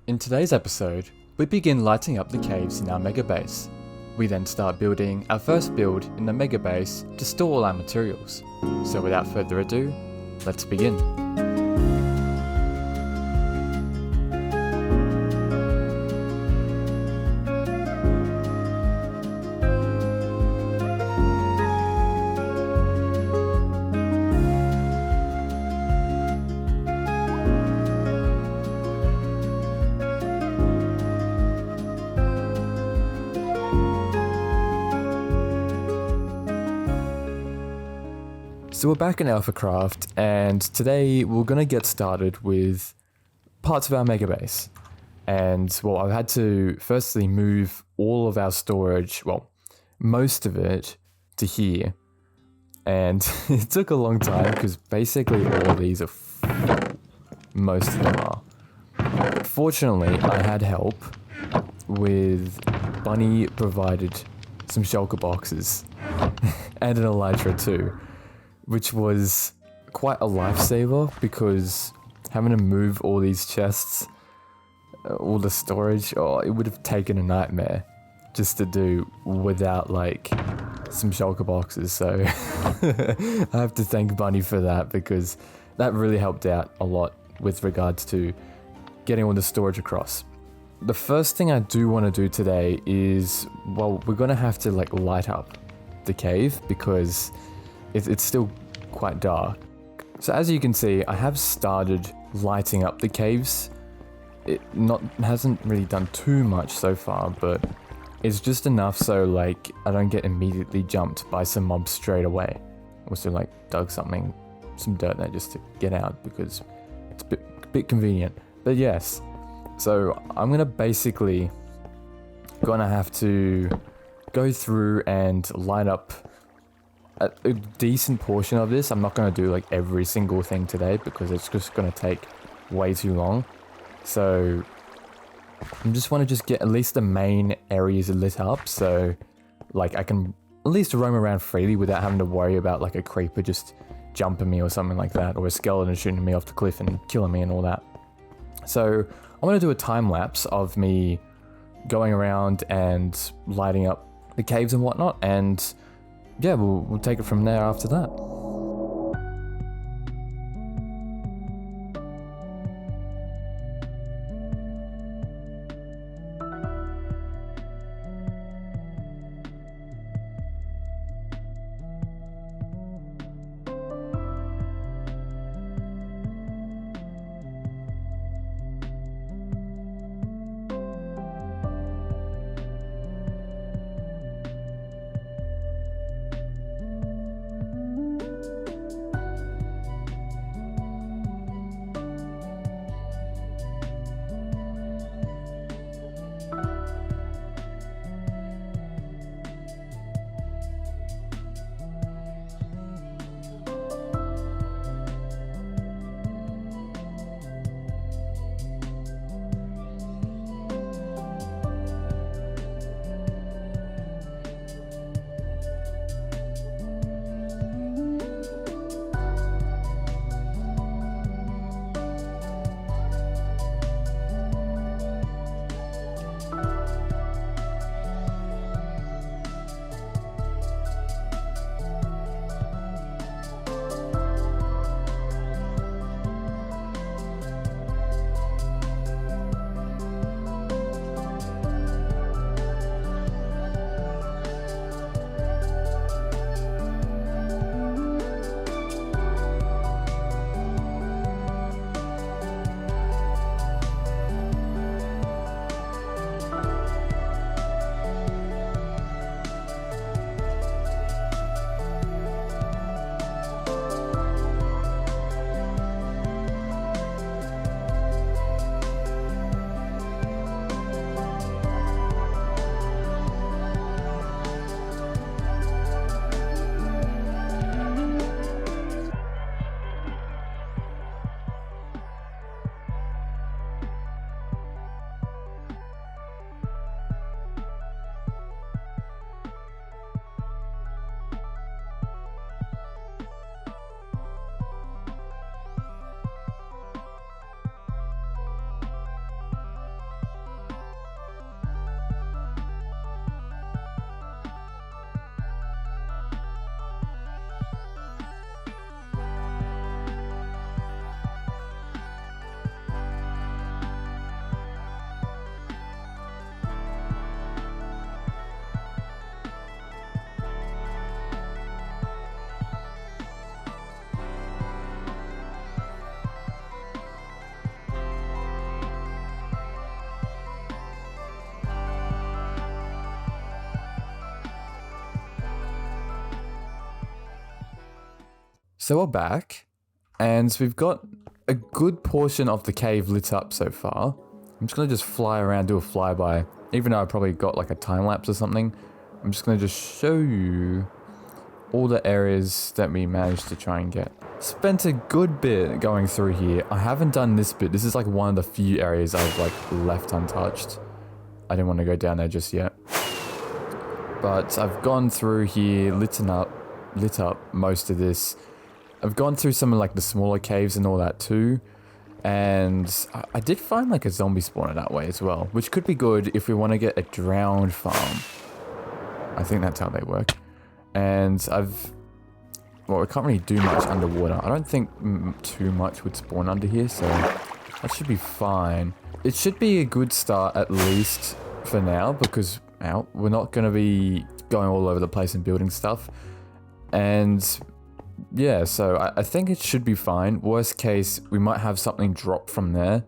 In today's episode, we begin lighting up the caves in our mega base. We then start building our first build in the mega base to store all our materials. So without further ado, let's begin. So we're back in Alphacraft, and today we're going to get started with parts of our mega base. And well, I've had to firstly move all of our storage, well, most of it, to here. And it took a long time because basically all of these are full. Most of them are. Fortunately, I had help with Bunny provided some shulker boxes and an elytra too, which was quite a lifesaver because having to move all these chests, all the storage, it would have taken a nightmare just to do without like some shulker boxes. So I have to thank Bunny for that because that really helped out a lot with regards to getting all the storage across. The first thing I do want to do today is, well, we're going to have to like light up the cave because it's still quite dark. So as you can see, I have started lighting up the caves. It hasn't really done too much so far, but it's just enough so like I don't get immediately jumped by some mobs straight away. Also like dug some dirt there just to get out because it's a bit convenient. But yes, so I'm gonna basically have to go through and light up a decent portion of this. I'm not going to do like every single thing today because it's just going to take way too long. So I just want to get at least the main areas lit up so like I can at least roam around freely without having to worry about like a creeper just jumping me or something like that, or a skeleton shooting me off the cliff and killing me and all that. So I'm going to do a time lapse of me going around and lighting up the caves and whatnot, and yeah, we'll take it from there after that. So we're back, and we've got a good portion of the cave lit up so far. I'm just gonna fly around, do a flyby, even though I probably got like a time lapse or something. I'm just gonna show you all the areas that we managed to try and get. Spent a good bit going through here. I haven't done this bit. This is like one of the few areas I've like left untouched. I didn't want to go down there just yet. But I've gone through here, lit up most of this. I've gone through some of like the smaller caves and all that too. And I did find like a zombie spawner that way as well, which could be good if we want to get a drowned farm. I think that's how they work. And well, we can't really do much underwater. I don't think too much would spawn under here, so that should be fine. It should be a good start at least for now, because we're not going to be going all over the place and building stuff. And yeah, so I think it should be fine. Worst case, we might have something drop from there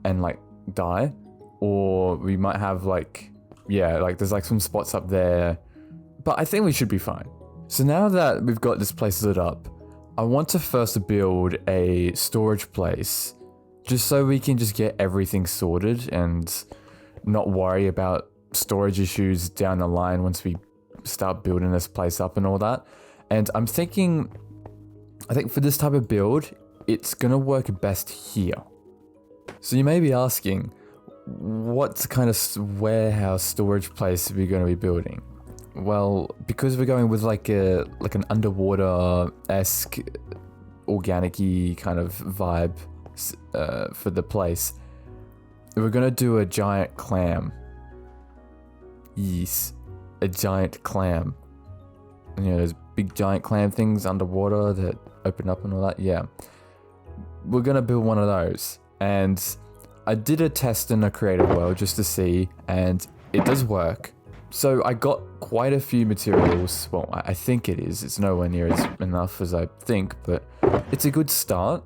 and like die. Or we might have like, yeah, like there's like some spots up there. But I think we should be fine. So now that we've got this place lit up, I want to first build a storage place just so we can just get everything sorted and not worry about storage issues down the line once we start building this place up and all that. And I think for this type of build, it's gonna work best here. So you may be asking, what kind of warehouse storage place are we gonna be building? Well, because we're going with like an underwater-esque, organic-y kind of vibe for the place, we're gonna do a giant clam. Yes, a giant clam. You know, those big giant clam things underwater that open up and all that. Yeah, we're gonna build one of those. And I did a test in a creative world just to see, and it does work. So I got quite a few materials. Well, I think it is. It's nowhere near as enough as I think, but it's a good start.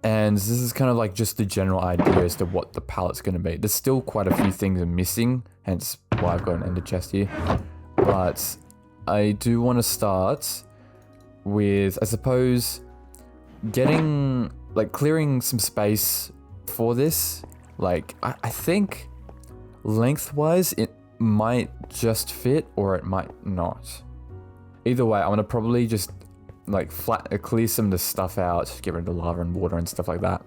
And this is kind of like just the general idea as to what the palette's going to be. There's still quite a few things are missing, hence why I've got an ender chest here. But I do want to start with, I suppose, getting, like, clearing some space for this. Like, I think lengthwise it might just fit, or it might not. Either way, I'm going to probably just like clear some of the stuff out, get rid of the lava and water and stuff like that,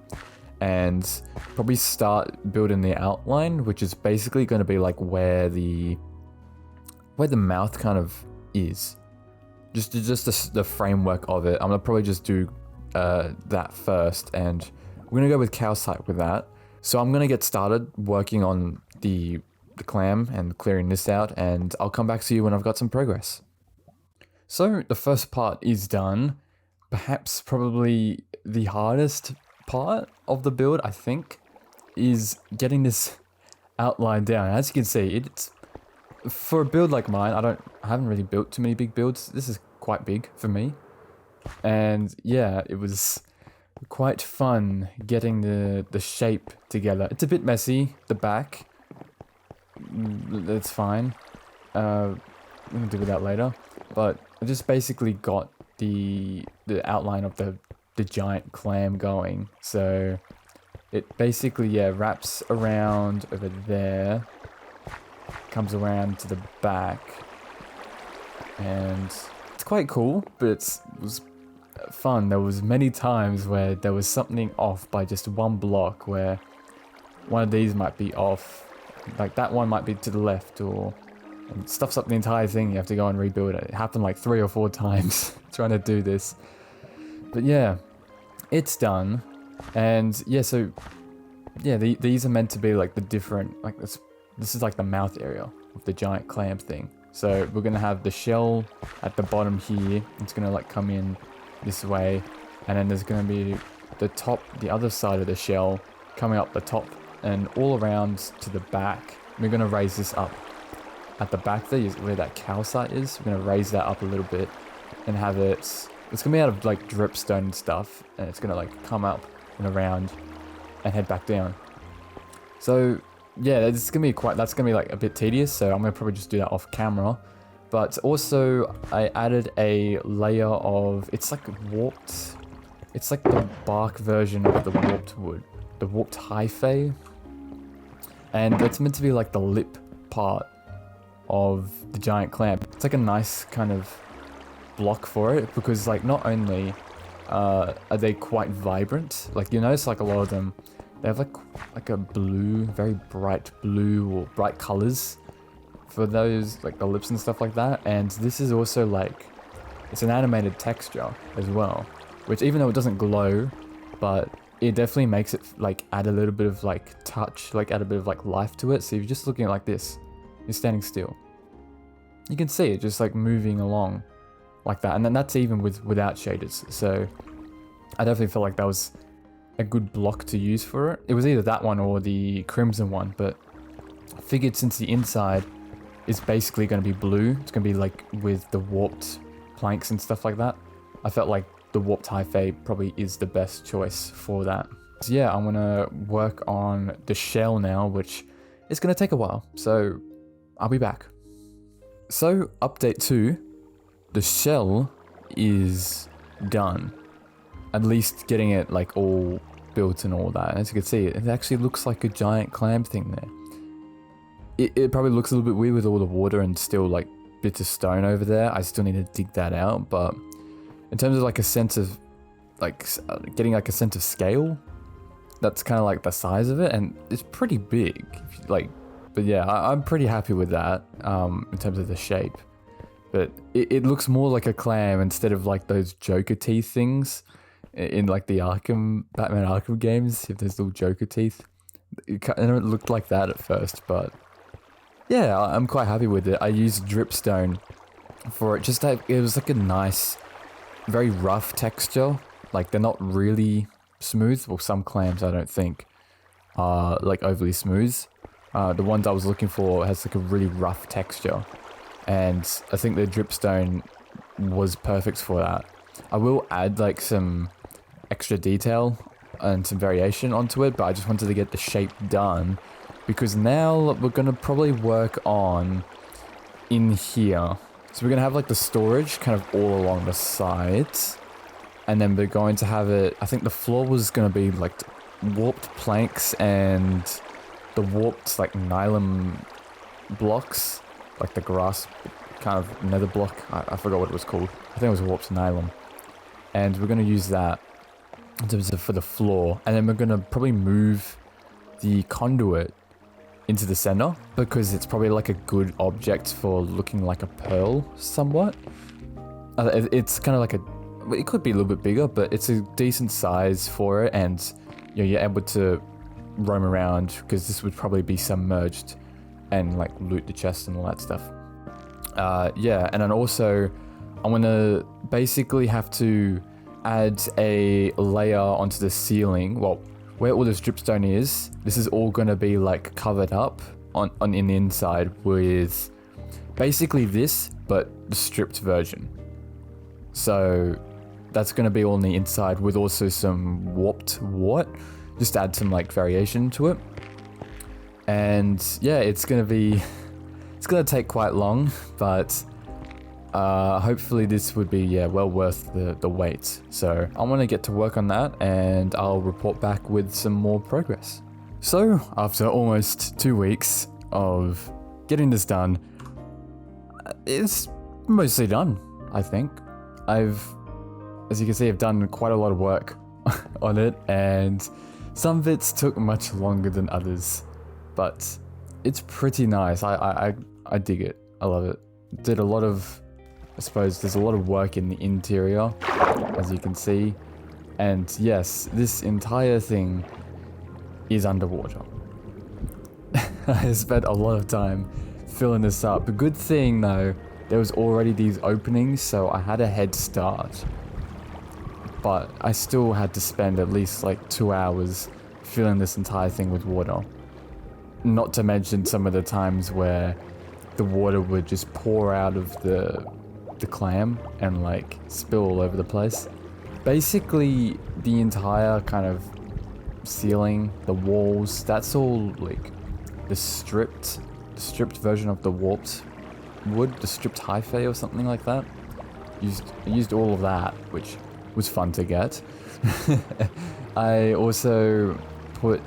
and probably start building the outline, which is basically going to be like where the mouth kind of is, just the framework of it. I'm gonna probably just do that first, and we're gonna go with calcite with that. So I'm gonna get started working on the clam and clearing this out, and I'll come back to you when I've got some progress. So the first part is done. Perhaps probably the hardest part of the build, I think, is getting this outline down. As you can see, it's for a build like mine, I haven't really built too many big builds. This is quite big for me. And yeah, it was quite fun getting the shape together. It's a bit messy, the back. That's fine. We can deal with that later. But I just basically got the outline of the giant clam going. So it basically, yeah, wraps around over there, comes around to the back, and it's quite cool, but it was fun. There was many times where there was something off by just one block, where one of these might be off, like that one might be to the left, or and stuffs up the entire thing. You have to go and rebuild it. It happened like 3 or 4 times trying to do this. But yeah, it's done. And yeah, so yeah, these are meant to be like the different, like this is like the mouth area of the giant clam thing. So we're gonna have the shell at the bottom here. It's gonna like come in this way, and then there's gonna be the other side of the shell coming up the top and all around to the back. We're gonna raise this up. At the back there, where that calcite is, we're going to raise that up a little bit and have it's going to be out of like dripstone and stuff, and it's going to like come up and around and head back down. So yeah, that's going to be like a bit tedious, so I'm going to probably just do that off camera. But also I added a layer of, it's like warped, it's like the bark version of the warped wood, the warped hyphae. And it's meant to be like the lip part of the giant clam. It's like a nice kind of block for it, because like not only are they quite vibrant, like you notice like a lot of them, they have like a blue, very bright blue or bright colors for those, like the lips and stuff like that. And this is also like, it's an animated texture as well, which even though it doesn't glow, but it definitely makes it like add a little bit of like touch, like add a bit of like life to it. So if you're just looking at it like this, you're standing still, you can see it just like moving along like that. And then that's even without shaders. So I definitely felt like that was a good block to use for it. It was either that one or the crimson one, but I figured since the inside is basically going to be blue, it's going to be like with the warped planks and stuff like that, I felt like the warped hyphae probably is the best choice for that. So yeah, I'm going to work on the shell now, which is going to take a while, so I'll be back. So update 2, the shell is done. At least getting it like all built and all that. As you can see, it actually looks like a giant clam thing there. It probably looks a little bit weird with all the water and still like bits of stone over there. I still need to dig that out, but in terms of like a sense of like getting like a sense of scale, that's kind of like the size of it, and it's pretty big. Like, but yeah, I'm pretty happy with that in terms of the shape. But it looks more like a clam instead of like those Joker teeth things in like the Batman Arkham games. If there's little Joker teeth, it looked like that at first, but yeah, I'm quite happy with it. I used dripstone for it. Just like it was like a nice, very rough texture. Like they're not really smooth. Well, some clams I don't think are like overly smooth. The ones I was looking for has like a really rough texture, and I think the dripstone was perfect for that. I will add like some extra detail and some variation onto it, but I just wanted to get the shape done, because now we're going to probably work on in here. So we're going to have like the storage kind of all along the sides, and then we're going to have it, I think the floor was going to be like warped planks and the warped like nylon blocks, like the grass kind of nether block. I forgot what it was called. I think it was warped nylon. And we're going to use that in terms of for the floor. And then we're going to probably move the conduit into the center, because it's probably like a good object for looking like a pearl somewhat. It's kind of like it could be a little bit bigger, but it's a decent size for it. And you know, you're able to roam around, because this would probably be submerged and like loot the chest and all that stuff. Yeah, and then also I'm gonna basically have to add a layer onto the ceiling. Well, where all this dripstone is, this is all gonna be like covered up on in the inside with basically this, but the stripped version. So that's gonna be all on the inside with also some warped wart, just to add some like variation to it. And yeah, it's gonna take quite long, but hopefully this would be well worth the wait. So I want to get to work on that, and I'll report back with some more progress. So after almost 2 weeks of getting this done, it's mostly done, I think. As you can see, I've done quite a lot of work on it, and some bits took much longer than others, but it's pretty nice. I dig it. I love it. Did a lot of, I suppose there's a lot of work in the interior, as you can see. And yes, this entire thing is underwater. I spent a lot of time filling this up. The good thing though, there was already these openings, so I had a head start. But I still had to spend at least like 2 hours filling this entire thing with water. Not to mention some of the times where the water would just pour out of the clam and like spill all over the place. Basically, the entire kind of ceiling, the walls, that's all like the stripped version of the warped wood, the stripped hyphae or something like that. Used all of that, which was fun to get. I also put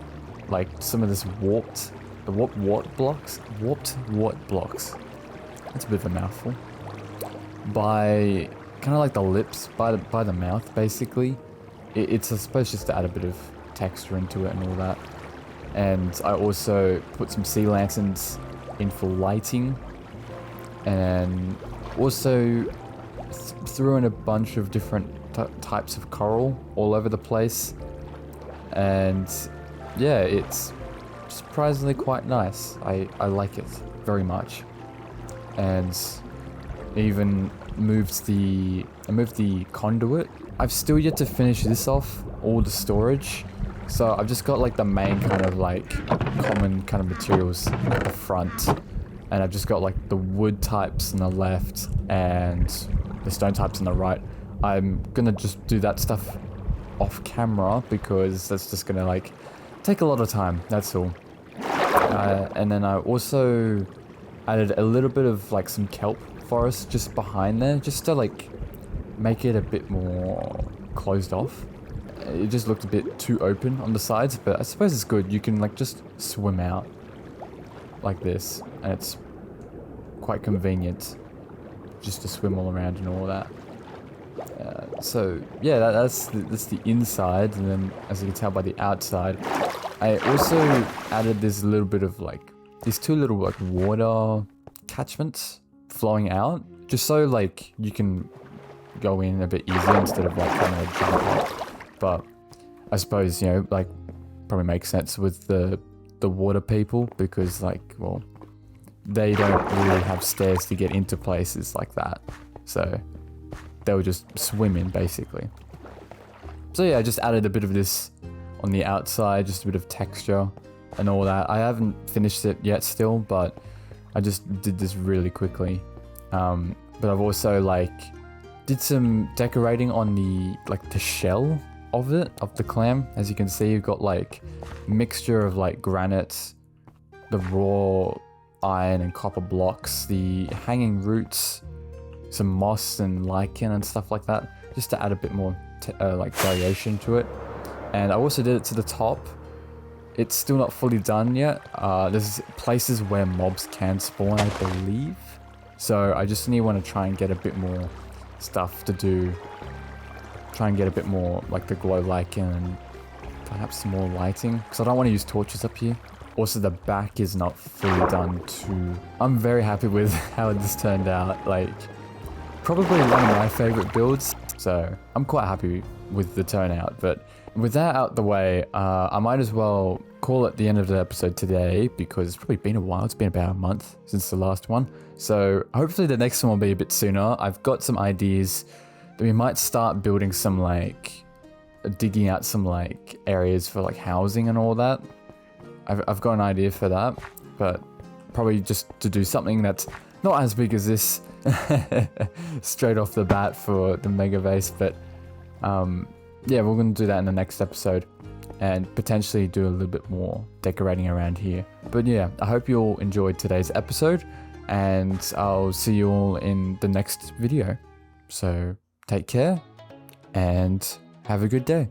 like some of this warped wart blocks. That's a bit of a mouthful. By kind of like the lips, by the mouth, basically. It's I suppose just to add a bit of texture into it and all that. And I also put some sea lanterns in for lighting, and also threw in a bunch of different types of coral all over the place. And yeah, it's surprisingly quite nice. I like it very much. And even I moved the conduit. I've still yet to finish this off, all the storage. So I've just got like the main kind of like common kind of materials at the front. And I've just got like the wood types on the left and the stone types on the right. I'm gonna just do that stuff off camera because that's just gonna like take a lot of time, that's all. And then I also added a little bit of like some kelp forest just behind there, just to like make it a bit more closed off. It just looked a bit too open on the sides, but I suppose it's good. You can like just swim out like this, and it's quite convenient just to swim all around and all that. So yeah, that's the inside, and then as you can tell by the outside, I also added this little bit of like these two little like water catchments flowing out, just so like you can go in a bit easier instead of like trying to like, jump up. But I suppose, you know, like probably makes sense with the water people, because like, well, they don't really have stairs to get into places like that, so they were just swimming basically. So yeah, I just added a bit of this on the outside, just a bit of texture and all that. I haven't finished it yet still, but I just did this really quickly. But I've also like did some decorating on the shell of it, of the clam. As you can see, you've got like mixture of like granite, the raw iron and copper blocks, the hanging roots, some moss and lichen and stuff like that, just to add a bit more like variation to it. And I also did it to the top. It's still not fully done yet. There's places where mobs can spawn, I believe. So I just want to try and get a bit more stuff to do. Try and get a bit more like the glow lichen and perhaps some more lighting, because I don't want to use torches up here. Also, the back is not fully done too. I'm very happy with how this turned out. Like, probably one of my favorite builds. So I'm quite happy with the turnout. But with that out the way, I might as well call it the end of the episode today, because it's probably been a while. It's been about a month since the last one. So hopefully the next one will be a bit sooner. I've got some ideas that we might start building some like, digging out some like areas for like housing and all that. I've got an idea for that, but probably just to do something that's not as big as this straight off the bat for the mega base. But yeah, we're going to do that in the next episode and potentially do a little bit more decorating around here. But yeah, I hope you all enjoyed today's episode, and I'll see you all in the next video. So take care and have a good day.